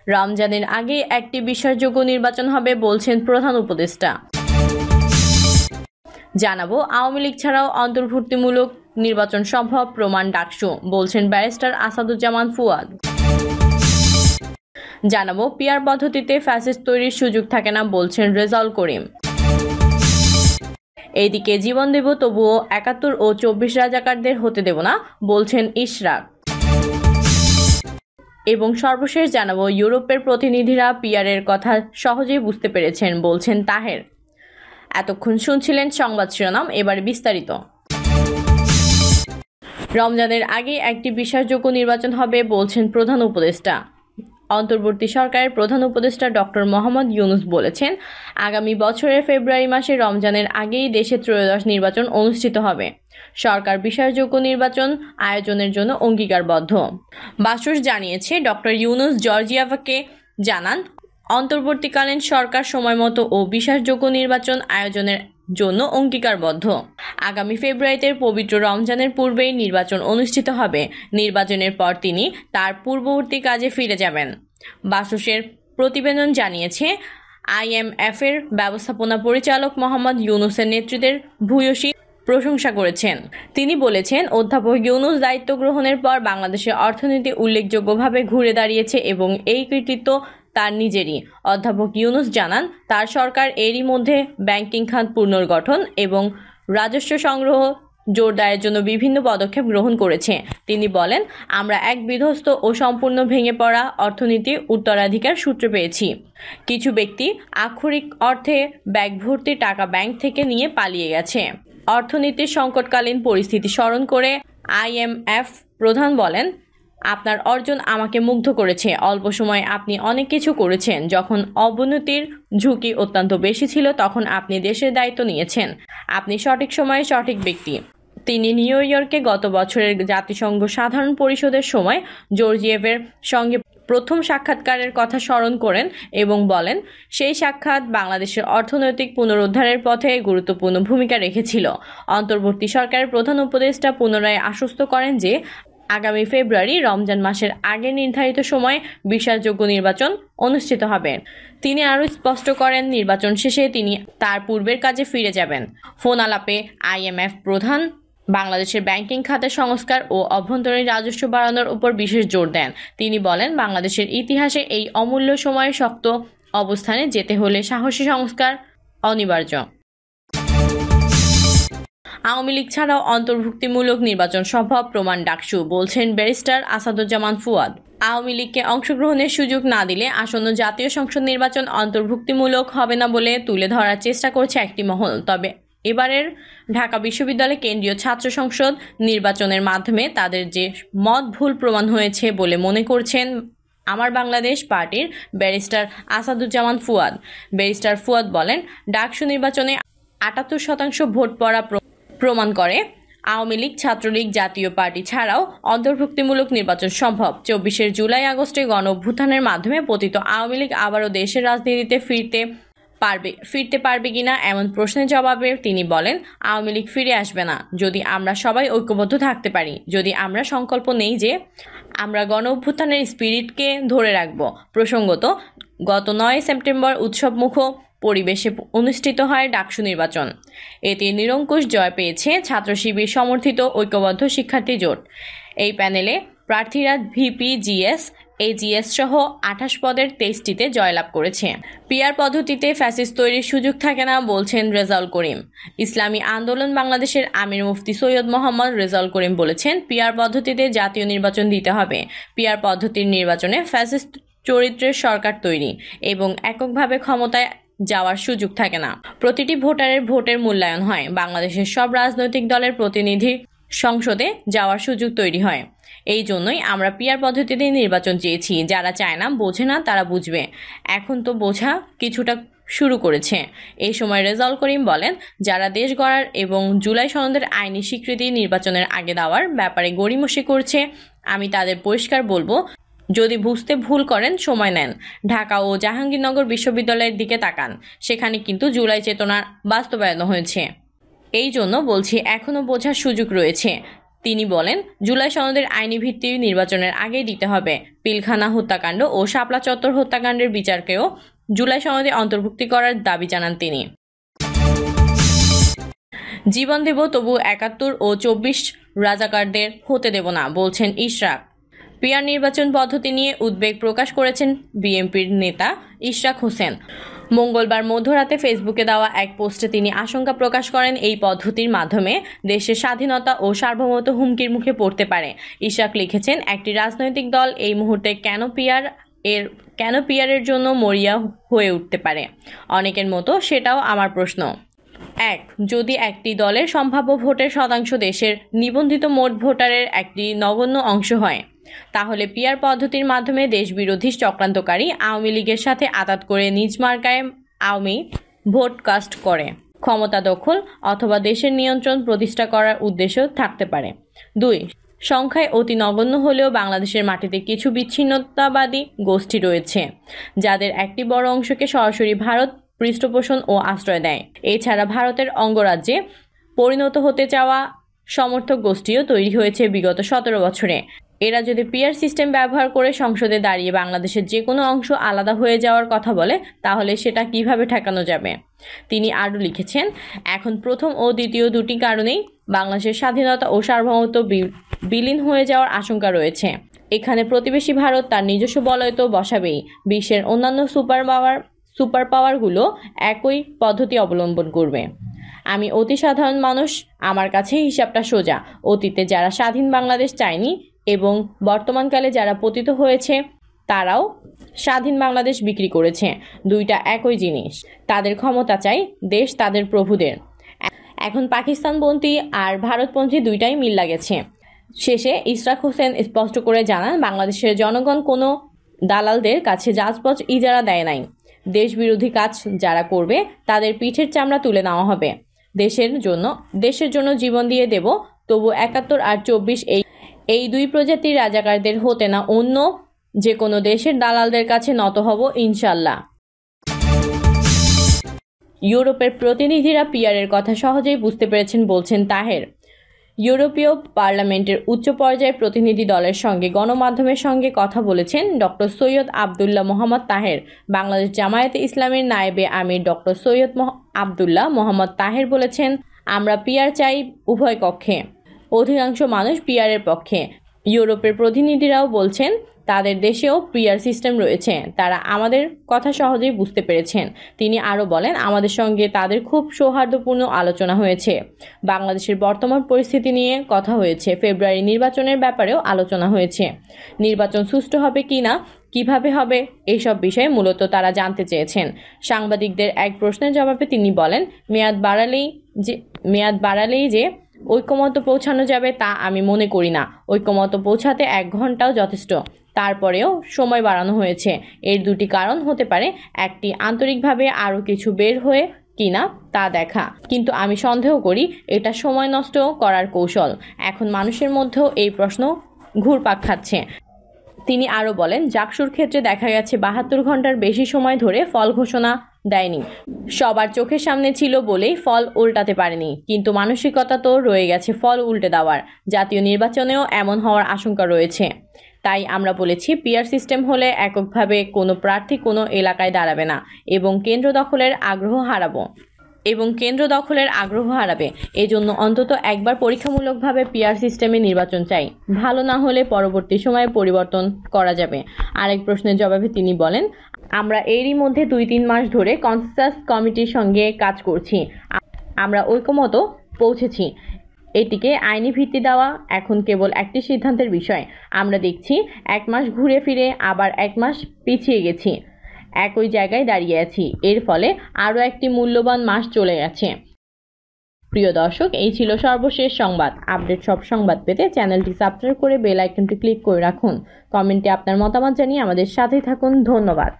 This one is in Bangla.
রমজানের আগে একটি বিশ্বাসযোগ্য নির্বাচন হবে বলছেন প্রধান উপদেষ্টা। জানাবো, আওয়ামী লীগ ছাড়াও অন্তর্ভুক্তিমূলক নির্বাচন সম্ভব, প্রমাণ ডাকসু, বলছেন ব্যারিস্টার আসাদুজ্জামান ফুয়াদ। জানাবো, পিআর পদ্ধতিতে ফ্যাসিস্ট তৈরির সুযোগ থাকে না, বলছেন রেজাউল করিম। এইদিকে জীবন দেব তবুও ৭১ ও ২৪ রাজাকারদের হতে দেব না, বলছেন ইশরাক। এবং সর্বশেষ জানাবো, ইউরোপের প্রতিনিধিরা পিআরের কথা সহজেই বুঝতে পেরেছেন, বলছেন তাহের। এতক্ষণ শুনছিলেন সংবাদ শিরোনাম, এবার বিস্তারিত। রমজানের আগে একটি বিশ্বাসযোগ্য নির্বাচন হবে বলছেন প্রধান উপদেষ্টা। অন্তর্বর্তী সরকারের প্রধান উপদেষ্টা ডক্টর মোহাম্মদ ইউনূস বলেছেন, আগামী বছরের ফেব্রুয়ারি মাসে রমজানের আগেই দেশে ত্রয়োদশ নির্বাচন অনুষ্ঠিত হবে। সরকার বিশ্বাসযোগ্য নির্বাচন আয়োজনের জন্য অঙ্গীকারবদ্ধ। বাসুস জানিয়েছে, ডক্টর ইউনূস জর্জিয়াভাকে জানান, অন্তর্বর্তীকালীন সরকার সময়মতো ও বিশ্বাসযোগ্য নির্বাচন আয়োজনের জন্য অঙ্গীকারবদ্ধ। আগামী ফেব্রুয়ারিতে পবিত্র রমজানের পূর্বেই নির্বাচন অনুষ্ঠিত হবে। নির্বাচনের পর তিনি তার পূর্ববর্তী কাজে ফিরে যাবেন। বাসুসের প্রতিবেদন জানিয়েছে, আইএমএফের ব্যবস্থাপনা পরিচালক মোহাম্মদ ইউনূসের নেতৃত্বের ভূয়সী প্রশংসা করেছেন। তিনি বলেছেন, অধ্যাপক ইউনূস দায়িত্ব গ্রহণের পর বাংলাদেশের অর্থনীতি উল্লেখযোগ্যভাবে ঘুরে দাঁড়িয়েছে এবং এই কৃতিত্ব তার নিজেরই। অধ্যাপক ইউনূস জানান, তার সরকার এরই মধ্যে ব্যাংকিং খাত পুনর্গঠন এবং রাজস্ব সংগ্রহ জোরদারের জন্য বিভিন্ন পদক্ষেপ গ্রহণ করেছে। তিনি বলেন, আমরা এক বিধ্বস্ত ও সম্পূর্ণ ভেঙে পড়া অর্থনীতির উত্তরাধিকার সূত্রে পেয়েছি। কিছু ব্যক্তি আক্ষরিক অর্থে ব্যাগ ভর্তি টাকা ব্যাংক থেকে নিয়ে পালিয়ে গেছে। অর্থনীতির সংকটকালীন পরিস্থিতি স্মরণ করে আইএমএফ প্রধান বলেন, আপনার অর্জন আমাকে মুগ্ধ করেছে। অল্প সময়ে আপনি অনেক কিছু করেছেন। যখন অবনতির ঝুঁকি অত্যন্ত বেশি ছিল তখন আপনি দেশের দায়িত্ব নিয়েছেন। আপনি সঠিক সময়ে সঠিক ব্যক্তি। তিনি নিউ ইয়র্কে গত বছরের জাতিসংঘ সাধারণ পরিষদের সময় জর্জিয়েভের সঙ্গে প্রথম সাক্ষাৎকারের কথা স্মরণ করেন এবং বলেন, সেই সাক্ষাৎ বাংলাদেশের অর্থনৈতিক পুনরুদ্ধারের পথে গুরুত্বপূর্ণ ভূমিকা রেখেছিল। অন্তর্বর্তী সরকারের প্রধান উপদেষ্টা পুনরায় আশ্বস্ত করেন যে আগামী ফেব্রুয়ারি রমজান মাসের আগে নির্ধারিত সময়ে বিশ্বাসযোগ্য নির্বাচন অনুষ্ঠিত হবে। তিনি আরও স্পষ্ট করেন, নির্বাচন শেষে তিনি তার পূর্বের কাজে ফিরে যাবেন। ফোন আলাপে আইএমএফ প্রধান বাংলাদেশের ব্যাংকিং খাতের সংস্কার ও অভ্যন্তরীণ রাজস্ব বাড়ানোর উপর বিশেষ জোর দেন। তিনি বলেন, বাংলাদেশের ইতিহাসে এই অমূল্য সময়ে শক্ত অবস্থানে যেতে হলে সাহসী সংস্কার অনিবার্য। আওয়ামী লীগ ছাড়াও অন্তর্ভুক্তিমূলক নির্বাচন সম্ভব, প্রমাণ ডাকসু, বলছেন ব্যারিস্টার আসাদুজ্জামান ফুয়াদ। আওয়ামী লীগকে অংশগ্রহণের সুযোগ না দিলে আসন্ন জাতীয় সংসদ নির্বাচন অন্তর্ভুক্তিমূলক হবে না বলে তুলে ধরার চেষ্টা করছে একটি মহল। তবে এবারের ঢাকা বিশ্ববিদ্যালয় কেন্দ্রীয় ছাত্র সংসদ নির্বাচনের মাধ্যমে তাদের যে মত ভুল প্রমাণ হয়েছে বলে মনে করছেন আমার বাংলাদেশ পার্টির ব্যারিস্টার আসাদুজ্জামান ফুয়াদ। ব্যারিস্টার ফুয়াদ বলেন, ডাকসু নির্বাচনে ৭৮% ভোট পড়া প্রমাণ করে আওয়ামী লীগ, ছাত্রলীগ, জাতীয় পার্টি ছাড়াও অন্তর্ভুক্তিমূলক নির্বাচন সম্ভব। ২৪ জুলাই আগস্টে গণ অভ্যুত্থানের মাধ্যমে পতিত আওয়ামী লীগ আবারও দেশের রাজনীতিতে ফিরতে পারবে কিনা এমন প্রশ্নের জবাবে তিনি বলেন, আওয়ামী লীগ ফিরে আসবে না যদি আমরা সবাই ঐক্যবদ্ধ থাকতে পারি, যদি আমরা সংকল্প নেই যে আমরা গণ অভ্যুত্থানের স্পিরিটকে ধরে রাখব। প্রসঙ্গত, গত ৯ সেপ্টেম্বর উৎসবমুখ পরিবেশে অনুষ্ঠিত হয় ডাকসু নির্বাচন। এতে নিরঙ্কুশ জয় পেয়েছে ছাত্র শিবির সমর্থিত ঐক্যবদ্ধ শিক্ষার্থী জোট। এই প্যানেলে প্রার্থীরা ভিপি, জিএস, এজিএস সহ ২৮ পদের ২৩টিতে জয়লাভ করেছে। পিআর পদ্ধতিতে ফ্যাসিস্ট তৈরির সুযোগ থাকে না, বলছেন রেজাউল করিম। ইসলামী আন্দোলন বাংলাদেশের আমির মুফতি সৈয়দ মোহাম্মদ রেজাউল করিম বলেছেন, পিআর পদ্ধতিতে জাতীয় নির্বাচন দিতে হবে। পিআর পদ্ধতির নির্বাচনে ফ্যাসিস্ট চরিত্রের সরকার তৈরি এবং এককভাবে ক্ষমতায় যাওয়ার সুযোগ থাকে না। প্রতিটি ভোটারের ভোটের মূল্যায়ন হয়। বাংলাদেশের সব রাজনৈতিক দলের প্রতিনিধি সংসদে যাওয়ার সুযোগ তৈরি হয়। এই জন্যই আমরা পিআর পদ্ধতিতে নির্বাচন চেয়েছি। যারা চায় না, বোঝে না, তারা বুঝবে। এখন তো বোঝা কিছুটা শুরু করেছে। এই সময় রেজাউল করিম বলেন, যারা দেশ গড়ার এবং জুলাই সনদের আইনি স্বীকৃতি নির্বাচনের আগে দেওয়ার ব্যাপারে গড়িমসি করছে, আমি তাদের পরিষ্কার বলবো, যদি বুঝতে ভুল করেন সময় নেন। ঢাকা ও জাহাঙ্গীরনগর বিশ্ববিদ্যালয়ের দিকে তাকান, সেখানে কিন্তু জুলাই চেতনার বাস্তবায়ন হয়েছে। এই জন্য বলছি, এখনও বোঝার সুযোগ রয়েছে। তিনি বলেন, জুলাই সনদের আইনি ভিত্তি নির্বাচনের আগেই দিতে হবে। পিলখানা হত্যাকাণ্ড ও শাপলা চত্বর হত্যাকাণ্ডের বিচারকেও জুলাই সনদে অন্তর্ভুক্তি করার দাবি জানান তিনি। জীবন দেব, তবু ৭১ ও ২৪ রাজাকারদের হতে দেব না, বলছেন ইশরাক। পিআর নির্বাচন পদ্ধতি নিয়ে উদ্বেগ প্রকাশ করেছেন বিএনপির নেতা ইশরাক হোসেন। মঙ্গলবার মধ্যরাতে ফেসবুকে দেওয়া এক পোস্টে তিনি আশঙ্কা প্রকাশ করেন এই পদ্ধতির মাধ্যমে দেশের স্বাধীনতা ও সার্বভৌমত্ব হুমকির মুখে পড়তে পারে। ইশরাক লিখেছেন, একটি রাজনৈতিক দল এই মুহূর্তে কেন পিআরের জন্য মরিয়া হয়ে উঠতে পারে? অনেকের মতো সেটাও আমার প্রশ্ন। যদি একটি দলের সম্ভাব্য ভোটের শতাংশ দেশের নিবন্ধিত মোট ভোটারের একটি নগণ্য অংশ হয়, তাহলে পিআর পদ্ধতির মাধ্যমে দেশবিরোধী চক্রান্তকারী আওয়ামী লীগের সাথে আঁতাত করে নিজ মার্কায় আওয়ামী ভোট কাস্ট করে ক্ষমতা দখল অথবা দেশের নিয়ন্ত্রণ প্রতিষ্ঠা করার উদ্দেশ্য থাকতে পারে। ২. সংখ্যায় অতি নগণ্য হলেও বাংলাদেশের মাটিতে কিছু বিচ্ছিন্নতাবাদী গোষ্ঠী রয়েছে, যাদের একটি বড় অংশকে সরাসরি ভারত পৃষ্ঠপোষণ ও আশ্রয় দেয়। এছাড়া ভারতের অঙ্গরাজ্যে পরিণত হতে চাওয়া সমর্থক গোষ্ঠীও তৈরি হয়েছে বিগত ১৭ বছরে। এরা যদি পিআর সিস্টেম ব্যবহার করে সংসদে দাঁড়িয়ে বাংলাদেশের যে কোনো অংশ আলাদা হয়ে যাওয়ার কথা বলে, তাহলে সেটা কিভাবে ঠেকানো যাবে? তিনি আরও লিখেছেন, এখন প্রথম ও দ্বিতীয় দুটি কারণেই বাংলাদেশের স্বাধীনতা ও সার্বভৌমত্ব বিলীন হয়ে যাওয়ার আশঙ্কা রয়েছে। এখানে প্রতিবেশী ভারত তার নিজস্ব বলয় তো বসাবেই, বিশ্বের অন্যান্য সুপার পাওয়ারগুলো একই পদ্ধতি অবলম্বন করবে। আমি অতি সাধারণ মানুষ, আমার কাছে হিসাবটা সোজা। অতীতে যারা স্বাধীন বাংলাদেশ চায়নি এবং বর্তমানকালে যারা পতিত হয়েছে, তারাও স্বাধীন বাংলাদেশ বিক্রি করেছে। দুইটা একই জিনিস। তাদের ক্ষমতা চাই, দেশ তাদের প্রভুদের। এখন পাকিস্তানপন্থী আর ভারতপন্থী দুইটাই মিল লাগেছে। শেষে ইশরাক হোসেন স্পষ্ট করে জানান, বাংলাদেশের জনগণ কোনো দালালদের কাছে রাজপথ ইজারা দেয় নাই। দেশবিরোধী কাজ যারা করবে তাদের পিঠের চামড়া তুলে নেওয়া হবে। দেশের জন্য জীবন দিয়ে দেব, তবু ৭১ আর ২৪ এই দুই প্রজাতির রাজাকারদের হতে না অন্য যে কোনো দেশের দালালদের কাছে নত হব ইনশাল্লাহ। ইউরোপের প্রতিনিধিরা পিআরের কথা সহজেই বুঝতে পেরেছেন, বলছেন তাহের। ইউরোপীয় পার্লামেন্টের উচ্চ পর্যায়ের প্রতিনিধি দলের সঙ্গে গণমাধ্যমের সঙ্গে কথা বলেছেন ডক্টর সৈয়দ আবদুল্লাহ মোহাম্মদ তাহের। বাংলাদেশ জামায়াতে ইসলামের নায়েবে আমির ডক্টর সৈয়দ আবদুল্লাহ মোহাম্মদ তাহের বলেছেন, আমরা পিআর চাই উভয় কক্ষে। অধিকাংশ মানুষ পিআরের পক্ষে। ইউরোপের প্রতিনিধিরাও বলছেন তাদের দেশেও পিআর সিস্টেম রয়েছে, তারা আমাদের কথা সহজেই বুঝতে পেরেছেন। তিনি আরও বলেন, আমাদের সঙ্গে তাদের খুব সৌহার্দ্যপূর্ণ আলোচনা হয়েছে। বাংলাদেশের বর্তমান পরিস্থিতি নিয়ে কথা হয়েছে। ফেব্রুয়ারি নির্বাচনের ব্যাপারেও আলোচনা হয়েছে। নির্বাচন সুষ্ঠু হবে কি না, কিভাবে হবে, এইসব বিষয়ে মূলত তারা জানতে চেয়েছেন। সাংবাদিকদের এক প্রশ্নের জবাবে তিনি বলেন, মেয়াদ বাড়ালেই যে ঐকমত্য পৌঁছানো যাবে তা আমি মনে করি না। ঐকমত্য পৌঁছাতে ১ ঘন্টাও যথেষ্ট। তারপরেও সময় বাড়ানো হয়েছে। এর দুটি কারণ হতে পারে, একটি আন্তরিকভাবে আরও কিছু বের হয়ে কিনা তা দেখা, কিন্তু আমি সন্দেহ করি এটা সময় নষ্ট করার কৌশল। এখন মানুষের মধ্যেও এই প্রশ্ন ঘুরপাক খাচ্ছে। তিনি আরও বলেন, জাকসুর ক্ষেত্রে দেখা গেছে ৭২ ঘন্টার বেশি সময় ধরে ফল ঘোষণা দেয়নি। সবার চোখের সামনে ছিল বলেই ফল উল্টাতে পারেনি, কিন্তু মানসিকতা তো রয়ে গেছে ফল উল্টে দেওয়ার। জাতীয় নির্বাচনেও এমন হওয়ার আশঙ্কা রয়েছে। তাই আমরা বলেছি, পিআর সিস্টেম হলে এককভাবে কোনো প্রার্থী কোনো এলাকায় দাঁড়াবে না এবং কেন্দ্র দখলের আগ্রহ হারাবে। এজন্য অন্তত একবার পরীক্ষামূলকভাবে পিআর সিস্টেমে নির্বাচন চাই। ভালো না হলে পরবর্তী সময়ে পরিবর্তন করা যাবে। আরেক প্রশ্নের জবাবে তিনি বলেন, আমরা এরই মধ্যে ২-৩ মাস ধরে কনসাস কমিটির সঙ্গে কাজ করছি। আমরা ঐকমত্য পৌঁছেছি। এটিকে আইনি ভিত্তি দেওয়া এখন কেবল একটি সিদ্ধান্তের বিষয়। আমরা দেখছি ১ মাস ঘুরে ফিরে আবার ১ মাস পিছিয়ে গেছি, একই জায়গায় দাঁড়িয়ে আছি। এর ফলে আরও একটি মূল্যবান মাস চলে গেছে। প্রিয় দর্শক, এই ছিল সর্বশেষ সংবাদ। আপডেট সব সংবাদ পেতে চ্যানেলটি সাবস্ক্রাইব করে বেল আইকনটি ক্লিক করে রাখুন। কমেন্টে আপনার মতামত জানিয়ে আমাদের সাথেই থাকুন। ধন্যবাদ।